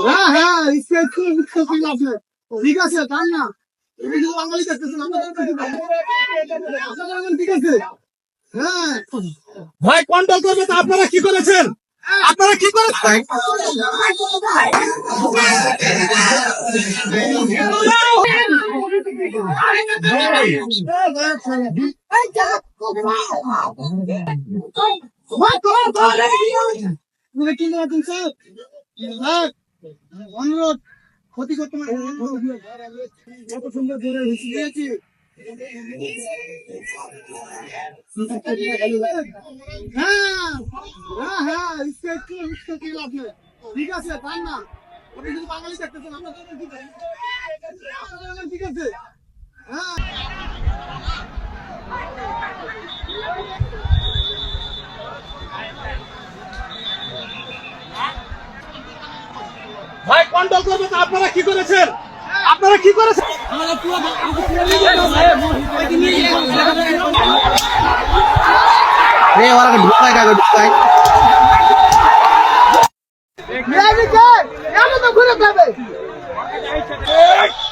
হ্যাঁ হ্যাঁ ঠিক আছে তাই না বাঙালি ঠিক আছে। হ্যাঁ ভাই কন্ট্রোল করবে তো আপনারা কি করেছেন? আপনারা কি করেছেন? অনুরোধ ক্ষতি করতে কত সুন্দর ধরে দিয়েছি। হ্যাঁ হ্যাঁ হ্যাঁ ঠিক আছে তাই না আপনি শুধু বাঙালি দেখতেছেন আপনার ঠিক আছে। হ্যাঁ ভাই কন্ট্রোল করবে তো আপনারা কি করেছেন? আপনারা কি করেছেন? তো ঘুরে যাবে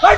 ভাই